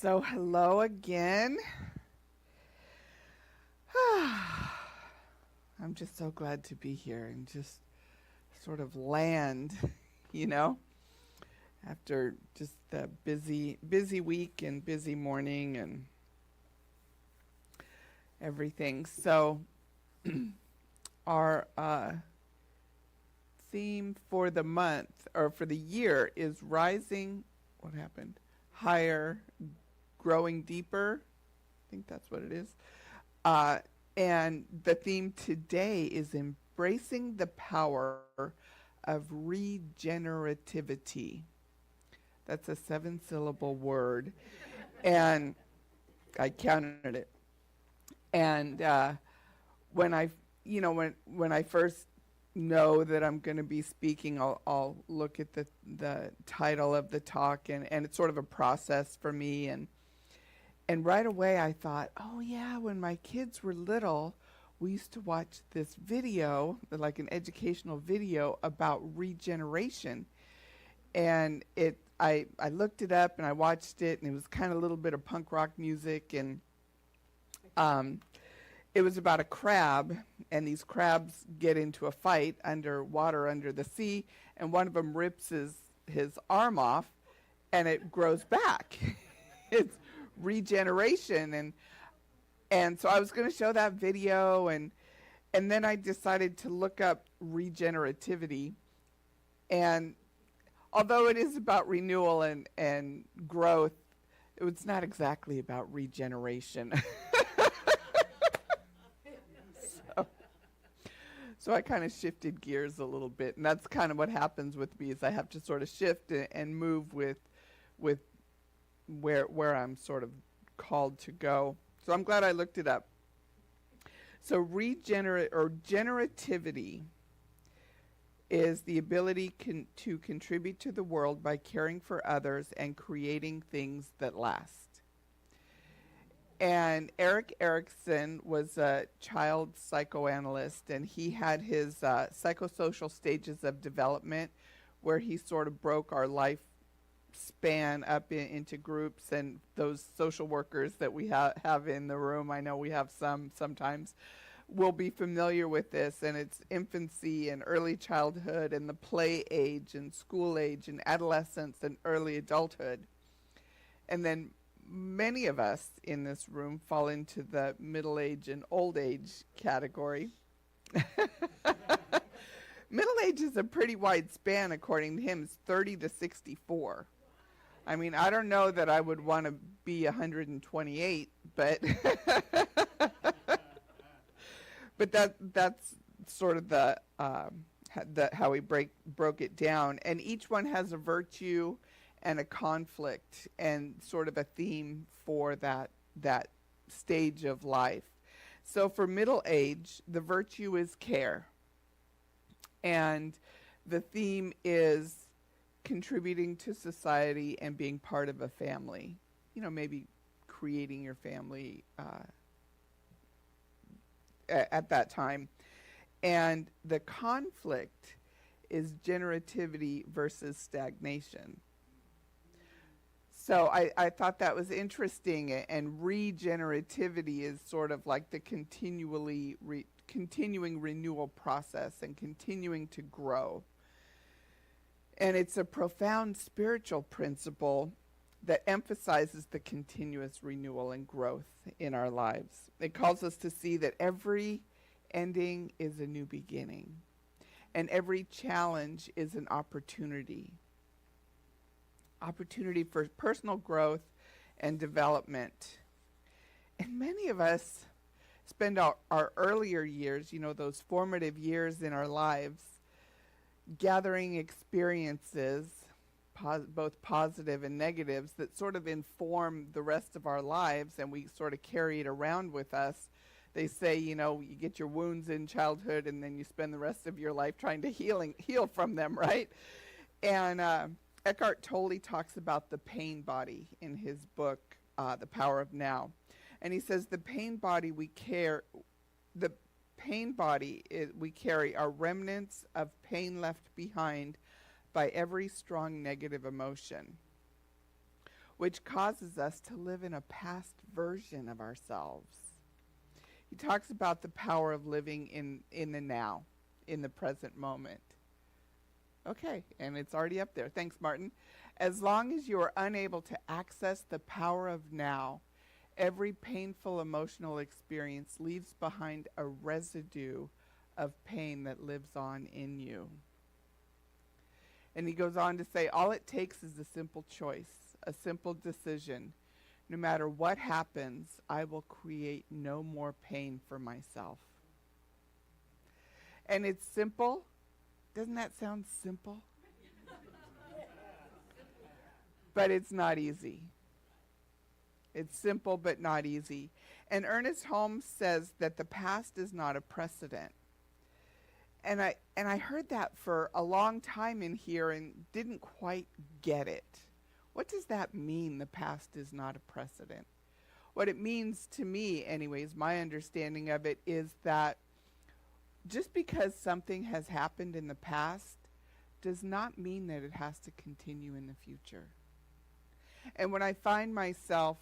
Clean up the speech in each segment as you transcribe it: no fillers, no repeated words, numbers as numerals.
So hello again. I'm just so glad to be here and just sort of land, you know, after just the busy week and busy morning and everything. So our theme for the month or for the year is rising. What happened? Higher, growing deeper. I think that's what it is. And the theme today is embracing the power of regenerativity. That's a 7-syllable word, and I counted it. And when I first know that I'm going to be speaking, I'll look at the title of the talk, and it's sort of a process for me. And right away I thought, oh yeah, when my kids were little, we used to watch this video, like an educational video about regeneration. And I looked it up and I watched it, and it was kind of a little bit of punk rock music, and it was about a crab, and these crabs get into a fight underwater under the sea, and one of them rips his arm off, and it grows back. It's regeneration, and so I was going to show that video, and then I decided to look up regenerativity, and although it is about renewal and growth, it was not exactly about regeneration. So I kind of shifted gears a little bit, and that's kind of what happens with me, is I have to sort of shift and move with where I'm sort of called to go. So I'm glad I looked it up. So generativity is the ability to contribute to the world by caring for others and creating things that last. And Erik Erikson was a child psychoanalyst, and he had his psychosocial stages of development, where he sort of broke our life span up into groups. And those social workers that we have in the room, I know we have sometimes, will be familiar with this. And it's infancy and early childhood and the play age and school age and adolescence and early adulthood. And then many of us in this room fall into the middle age and old age category. Middle age is a pretty wide span, according to him. It's 30 to 64. I mean, I don't know that I would want to be 128, but but that's sort of the how he broke it down. And each one has a virtue and a conflict and sort of a theme for that stage of life. So for middle age, the virtue is care. And the theme is contributing to society and being part of a family. You know, maybe creating your family at that time. And the conflict is generativity versus stagnation. So I thought that was interesting, and regenerativity is sort of like the continuing renewal process and continuing to grow. And it's a profound spiritual principle that emphasizes the continuous renewal and growth in our lives. It calls us to see that every ending is a new beginning, and every challenge is an opportunity for personal growth and development. And many of us spend our earlier years, you know, those formative years in our lives, gathering experiences, both positive and negatives, that sort of inform the rest of our lives, and we sort of carry it around with us. They say, you know, you get your wounds in childhood, and then you spend the rest of your life trying to heal from them, right? And Eckhart Tolle talks about the pain body in his book, The Power of Now. And he says the pain body we carry are remnants of pain left behind by every strong negative emotion. which causes us to live in a past version of ourselves. He talks about the power of living in the now, in the present moment. Okay, and it's already up there. Thanks, Martin. As long as you are unable to access the power of now, every painful emotional experience leaves behind a residue of pain that lives on in you. And he goes on to say, all it takes is a simple choice, a simple decision. No matter what happens, I will create no more pain for myself. And it's simple. Doesn't that sound simple? But it's not easy. It's simple but not easy. And Ernest Holmes says that the past is not a precedent. And I heard that for a long time in here and didn't quite get it. What does that mean, the past is not a precedent? What it means to me, anyways, my understanding of it is that just because something has happened in the past does not mean that it has to continue in the future. And when I find myself,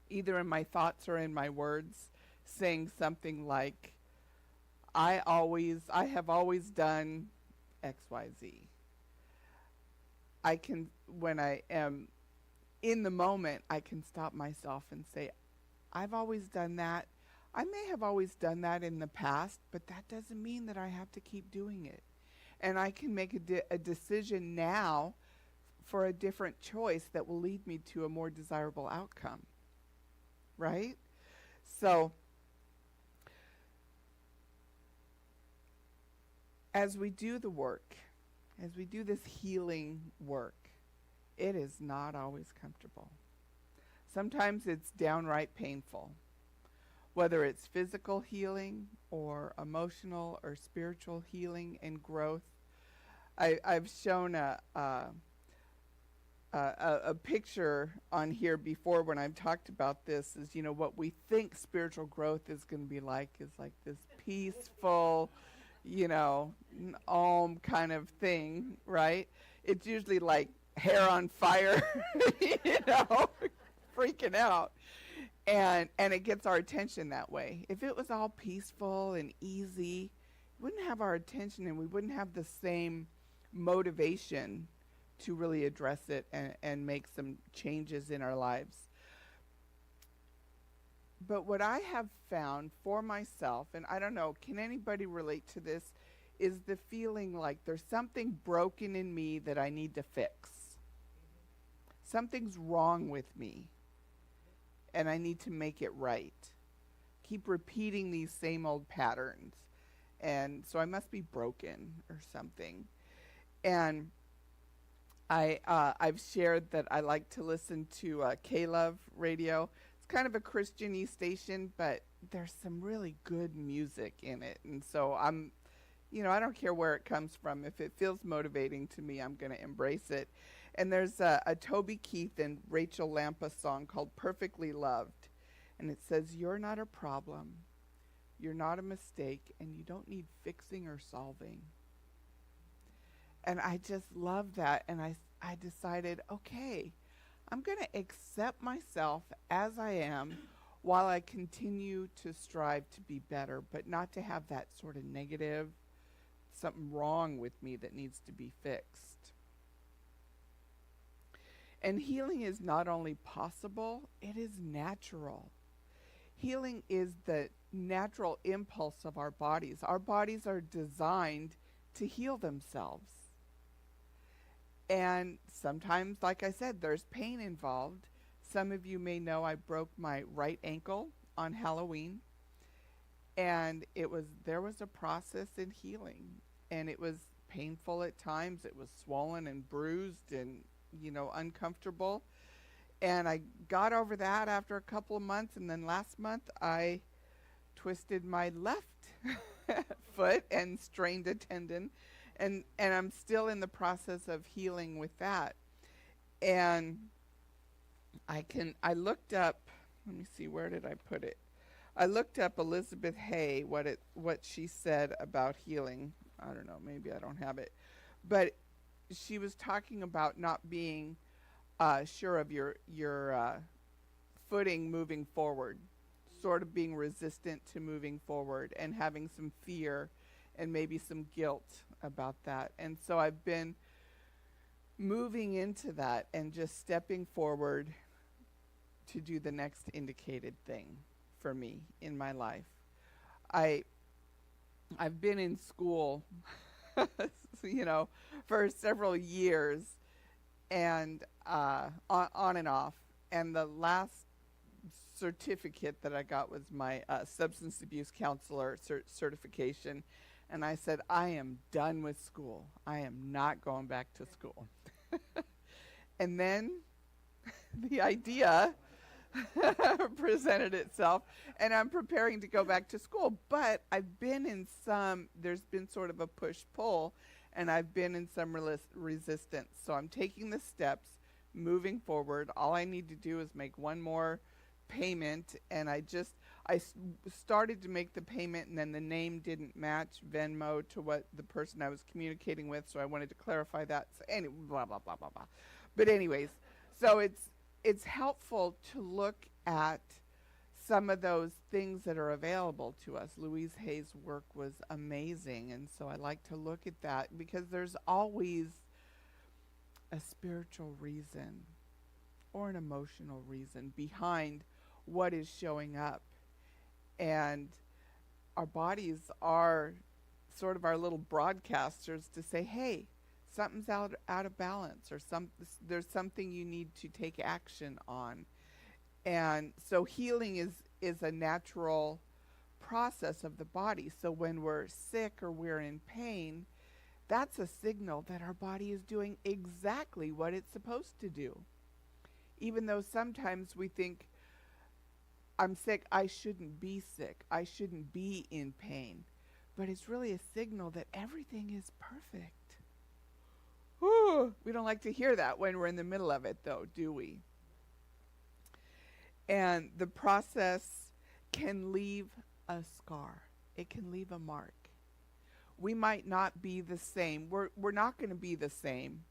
either in my thoughts or in my words, saying something like, I have always done X, Y, Z. When I am in the moment, I can stop myself and say, I've always done that. I may have always done that in the past, but that doesn't mean that I have to keep doing it. And I can make a decision now for a different choice that will lead me to a more desirable outcome. Right? So, as we do the work, as we do this healing work, it is not always comfortable. Sometimes it's downright painful, whether it's physical healing or emotional or spiritual healing and growth. I've shown a picture on here before when I've talked about this is, what we think spiritual growth is going to be like is like this peaceful, Om kind of thing, right? It's usually like hair on fire, freaking out. And it gets our attention that way. If it was all peaceful and easy, it wouldn't have our attention and we wouldn't have the same motivation to really address it and make some changes in our lives. But what I have found for myself, and I don't know, can anybody relate to this, is the feeling like there's something broken in me that I need to fix. Something's wrong with me, and I need to make it right. Keep repeating these same old patterns, and so I must be broken or something. And I've shared that I like to listen to K-Love Radio. It's kind of a Christian-y station, but there's some really good music in it. And so I don't care where it comes from. If it feels motivating to me, I'm going to embrace it. And there's a Toby Keith and Rachel Lampa song called Perfectly Loved. And it says, you're not a problem, you're not a mistake, and you don't need fixing or solving. And I just love that. And I decided, okay, I'm going to accept myself as I am while I continue to strive to be better, but not to have that sort of negative, something wrong with me that needs to be fixed. And healing is not only possible, it is natural. Healing is the natural impulse of our bodies. Our bodies are designed to heal themselves. And sometimes, like I said, there's pain involved. Some of you may know I broke my right ankle on Halloween. And there was a process in healing. And it was painful at times. It was swollen and bruised and, uncomfortable. And I got over that after a couple of months. And then last month, I twisted my left foot and strained a tendon. And I'm still in the process of healing with that. And I looked up, let me see, where did I put it? I looked up Elizabeth Hay, what she said about healing. I don't know, maybe I don't have it. But she was talking about not being sure of your footing moving forward, sort of being resistant to moving forward and having some fear and maybe some guilt about that. And so I've been moving into that and just stepping forward to do the next indicated thing for me in my life. I've been in school, for several years, and on and off. And the last certificate that I got was my substance abuse counselor certification. And I said, I am done with school. I am not going back to school. And then the idea presented itself, and I'm preparing to go back to school. But I've been there's been sort of a push-pull, and I've been in some resistance. So I'm taking the steps, moving forward. All I need to do is make one more payment, and I started to make the payment, and then the name didn't match Venmo to what the person I was communicating with, so I wanted to clarify that. So anyway, blah, blah, blah, blah, blah. But anyways, so it's helpful to look at some of those things that are available to us. Louise Hay's work was amazing, and so I like to look at that because there's always a spiritual reason or an emotional reason behind what is showing up. And our bodies are sort of our little broadcasters to say, hey, something's out of balance, or there's something you need to take action on. And so healing is a natural process of the body. So when we're sick or we're in pain, that's a signal that our body is doing exactly what it's supposed to do. Even though sometimes we think, I'm sick, I shouldn't be sick, I shouldn't be in pain. But it's really a signal that everything is perfect. Whew. We don't like to hear that when we're in the middle of it, though, do we? And the process can leave a scar. It can leave a mark. We might not be the same. We're not going to be the same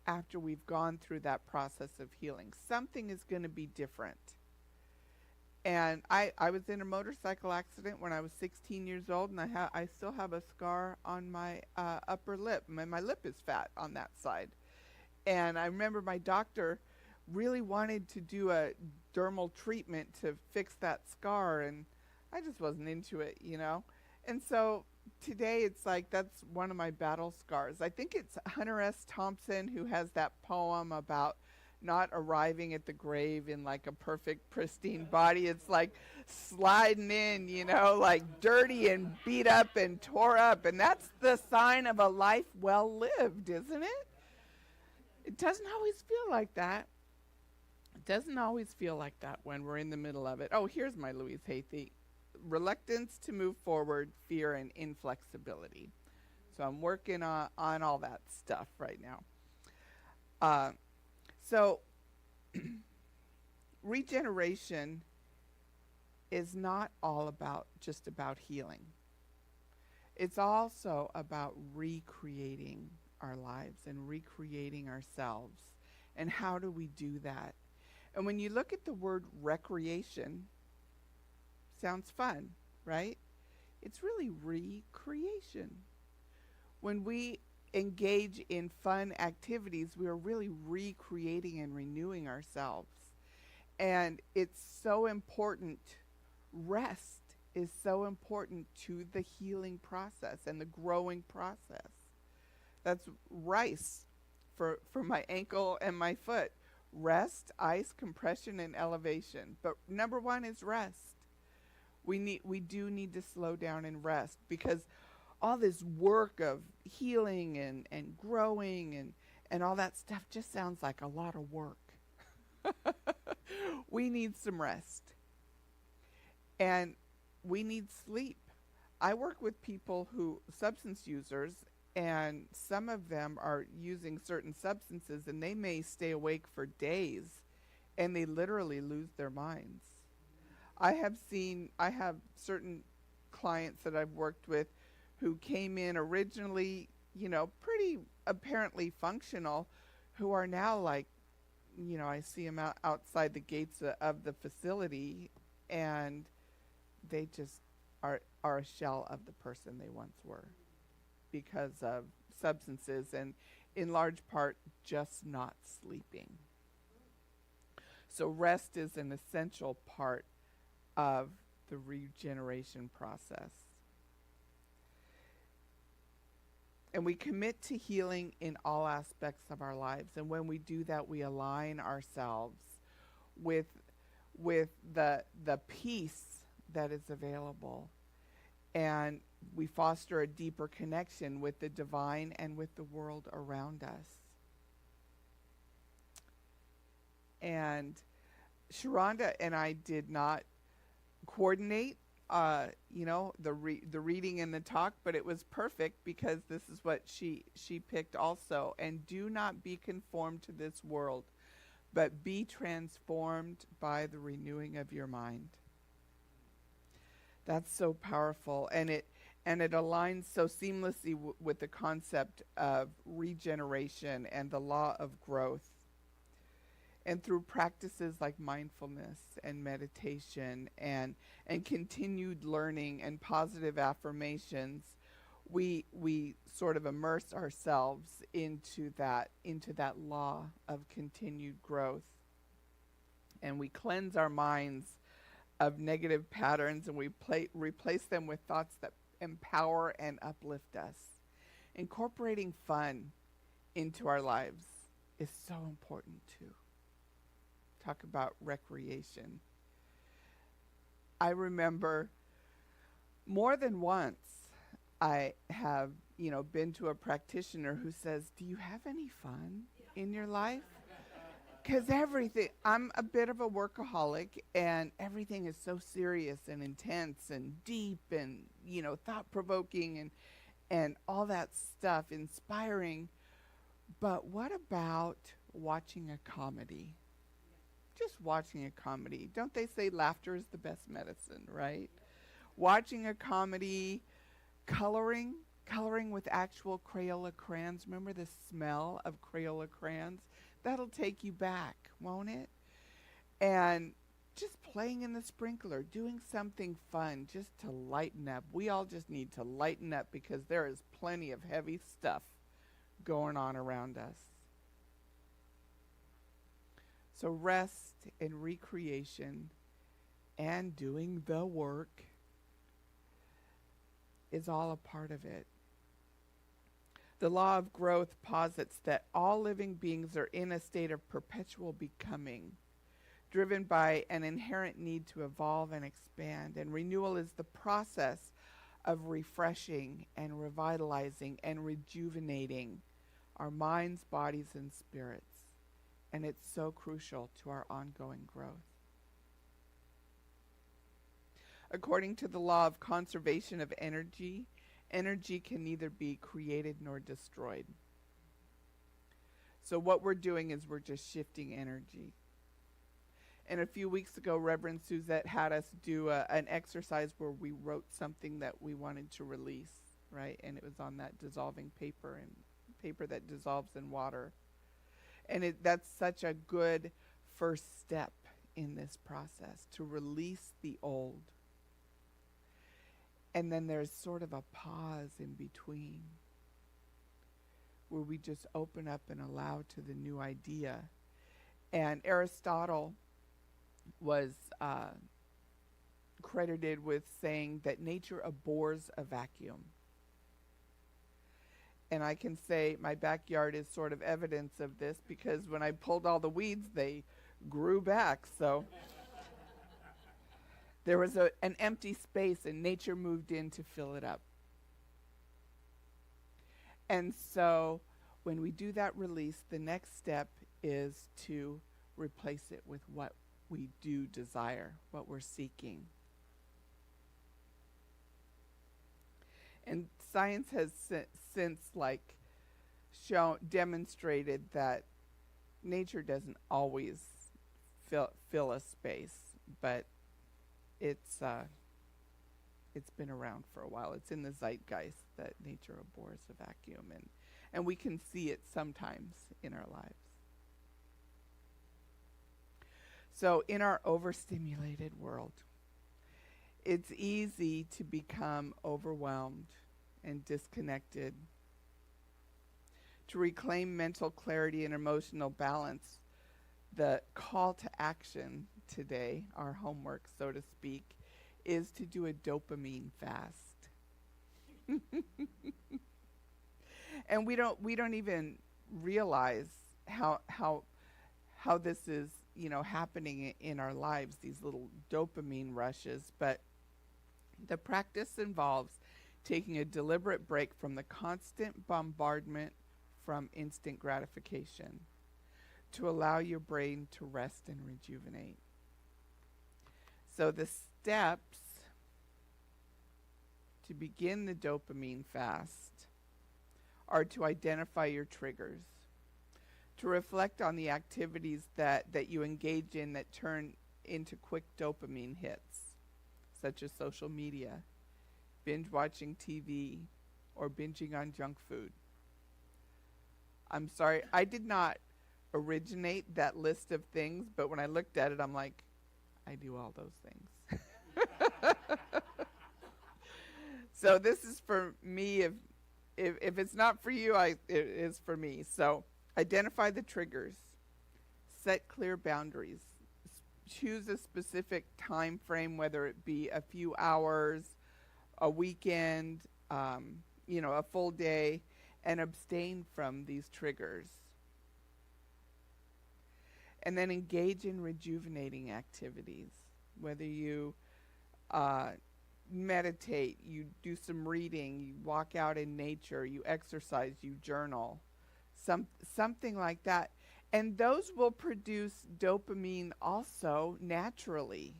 after we've gone through that process of healing. Something is going to be different. And I was in a motorcycle accident when I was 16 years old, and I still have a scar on my upper lip. My lip is fat on that side. And I remember my doctor really wanted to do a dermal treatment to fix that scar, and I just wasn't into it, And so today it's like that's one of my battle scars. I think it's Hunter S. Thompson who has that poem about not arriving at the grave in like a perfect, pristine body. It's like sliding in, like dirty and beat up and tore up. And that's the sign of a life well lived, isn't it? It doesn't always feel like that. It doesn't always feel like that when we're in the middle of it. Oh, here's my Louise Hay thing. Reluctance to move forward, fear, and inflexibility. So I'm working on all that stuff right now. So regeneration is not all just about healing. It's also about recreating our lives and recreating ourselves. And how do we do that? And when you look at the word recreation, sounds fun, right? It's really recreation. When we engage in fun activities, we are really recreating and renewing ourselves. And it's so important. Rest is so important to the healing process and the growing process. That's rice for my ankle and my foot. Rest, ice, compression, and elevation. But number one is rest. We do need to slow down and rest, because all this work of healing and growing and all that stuff just sounds like a lot of work. We need some rest. And we need sleep. I work with people substance users, and some of them are using certain substances, and they may stay awake for days, and they literally lose their minds. I have certain clients that I've worked with who came in originally, pretty apparently functional, who are now like I see them outside the gates of the facility, and they just are a shell of the person they once were because of substances and in large part just not sleeping. So rest is an essential part of the regeneration process. And we commit to healing in all aspects of our lives. And when we do that, we align ourselves with the peace that is available. And we foster a deeper connection with the divine and with the world around us. And Sharonda and I did not coordinate the reading and the talk, but it was perfect because this is what she picked also. And do not be conformed to this world, but be transformed by the renewing of your mind. That's so powerful, and it aligns so seamlessly with the concept of regeneration and the law of growth. And through practices like mindfulness and meditation and continued learning and positive affirmations, we sort of immerse ourselves into that law of continued growth. And we cleanse our minds of negative patterns, and we replace them with thoughts that empower and uplift us. Incorporating fun into our lives is so important too. Talk about recreation. I remember more than once I have, been to a practitioner who says, "Do you have any fun in your life?" Because I'm a bit of a workaholic, and everything is so serious and intense and deep and, thought-provoking and all that stuff, inspiring. But what about watching a comedy? Just watching a comedy. Don't they say laughter is the best medicine, right? Watching a comedy, coloring with actual Crayola crayons. Remember the smell of Crayola crayons? That'll take you back, won't it? And just playing in the sprinkler, doing something fun just to lighten up. We all just need to lighten up because there is plenty of heavy stuff going on around us. So rest and recreation and doing the work is all a part of it. The law of growth posits that all living beings are in a state of perpetual becoming, driven by an inherent need to evolve and expand. And renewal is the process of refreshing and revitalizing and rejuvenating our minds, bodies, and spirits. And it's so crucial to our ongoing growth. According to the law of conservation of energy, energy can neither be created nor destroyed. So what we're doing is we're just shifting energy. And a few weeks ago, Reverend Suzette had us do an exercise where we wrote something that we wanted to release, right? And it was on that dissolving paper, and paper that dissolves in water. And that's such a good first step in this process, to release the old. And then there's sort of a pause in between where we just open up and allow to the new idea. And Aristotle was credited with saying that nature abhors a vacuum. And I can say my backyard is sort of evidence of this, because when I pulled all the weeds, they grew back. So there was an empty space, and nature moved in to fill it up. And so when we do that release, the next step is to replace it with what we do desire, what we're seeking. And science has since demonstrated that nature doesn't always fill a space, but it's been around for a while. It's in the zeitgeist that nature abhors a vacuum, and we can see it sometimes in our lives. So in our overstimulated world, it's easy to become overwhelmed and disconnected. To reclaim mental clarity and emotional balance, the call to action today, our homework, so to speak, is to do a dopamine fast. And we don't even realize how this is, happening in our lives, these little dopamine rushes. But the practice involves taking a deliberate break from the constant bombardment from instant gratification to allow your brain to rest and rejuvenate. So the steps to begin the dopamine fast are to identify your triggers, to reflect on the activities that you engage in that turn into quick dopamine hits, such as social media, binge watching TV, or binging on junk food. I'm sorry, I did not originate that list of things, but when I looked at it, I'm like, I do all those things. So this is for me. If it's not for you, it is for me. So identify the triggers, set clear boundaries, choose a specific time frame, whether it be a few hours, a weekend, a full day, and abstain from these triggers. And then engage in rejuvenating activities, whether you meditate, you do some reading, you walk out in nature, you exercise, you journal, something like that. And those will produce dopamine also naturally.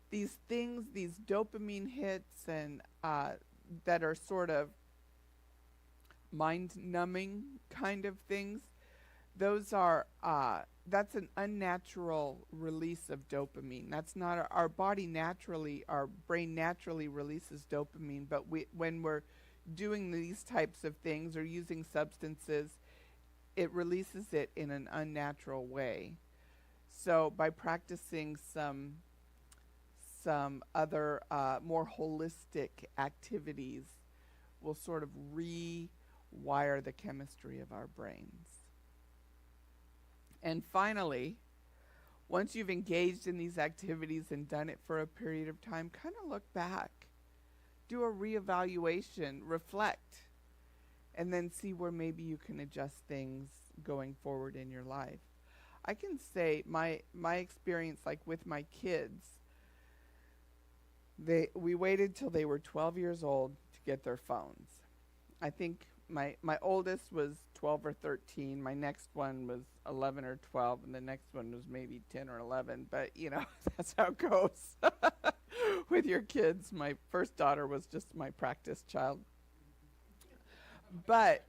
These things, these dopamine hits and that are sort of mind-numbing kind of things, those are that's an unnatural release of dopamine. That's not our body naturally, our brain naturally releases dopamine, but when we're doing these types of things or using substances, it releases it in an unnatural way. So by practicing some other more holistic activities, we'll sort of rewire the chemistry of our brains. And finally, once you've engaged in these activities and done it for a period of time, kind of look back, do a reevaluation, reflect, and then see where maybe you can adjust things going forward in your life. I can say my experience, like with my kids, we waited till they were 12 years old to get their phones. I think my oldest was 12 or 13. My next one was 11 or 12, and the next one was maybe 10 or 11. But, that's how it goes with your kids. My first daughter was just my practice child. But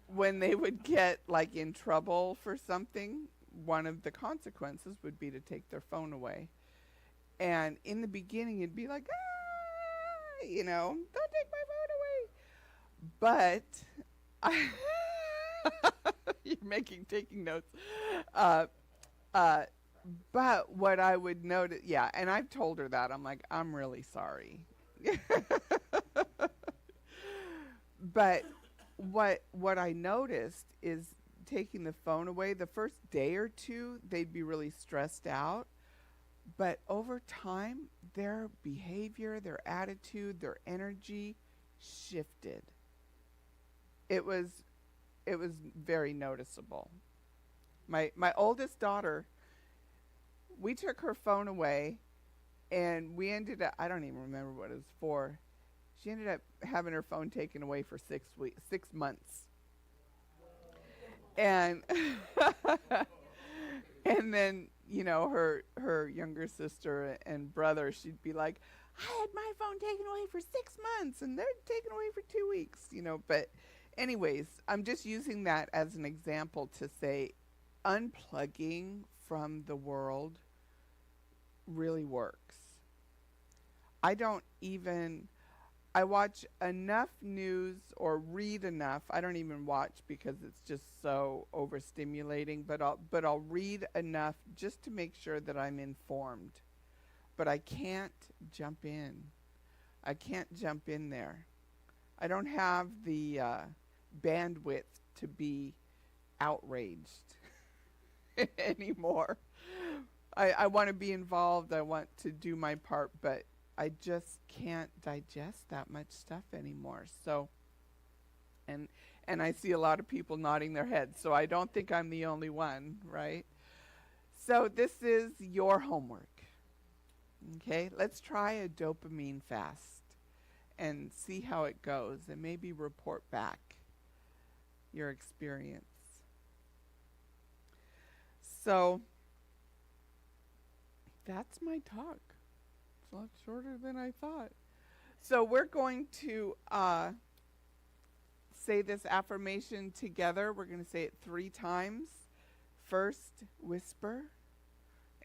when they would get, in trouble for something, one of the consequences would be to take their phone away. And in the beginning, it'd be like, don't take my phone away. But you're taking notes. But what I would notice, and I've told her that. I'm like, I'm really sorry. But what I noticed is taking the phone away, the first day or two, they'd be really stressed out. But over time, their behavior, their attitude, their energy shifted. It was very noticeable. My oldest daughter, we took her phone away, and we ended up, I don't even remember what it was for. She ended up having her phone taken away for 6 months. And and then, her younger sister and brother, she'd be like, I had my phone taken away for 6 months, and they're taken away for 2 weeks, But anyways, I'm just using that as an example to say unplugging from the world really works. I don't even I watch enough news or read enough. I don't even watch because it's just so overstimulating, but I'll read enough just to make sure that I'm informed. But I can't jump in. I can't jump in there. I don't have the bandwidth to be outraged anymore. I want to be involved. I want to do my part, but I just can't digest that much stuff anymore. So, and I see a lot of people nodding their heads, so I don't think I'm the only one, right? So this is your homework. Okay, let's try a dopamine fast and see how it goes, and maybe report back your experience. So that's my talk. It's a lot shorter than I thought. So we're going to say this affirmation together. We're going to say it 3 times. First, whisper.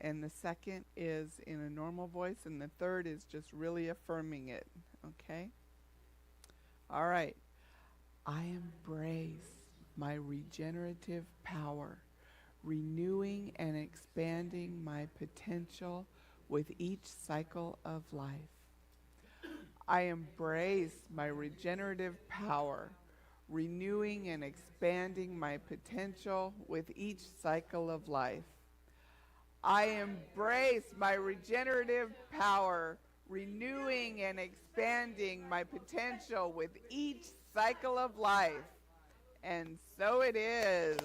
And the second is in a normal voice. And the third is just really affirming it. Okay? All right. I embrace my regenerative power, renewing and expanding my potential with each cycle of life. I embrace my regenerative power, renewing and expanding my potential with each cycle of life. I embrace my regenerative power, renewing and expanding my potential with each cycle of life. And so it is.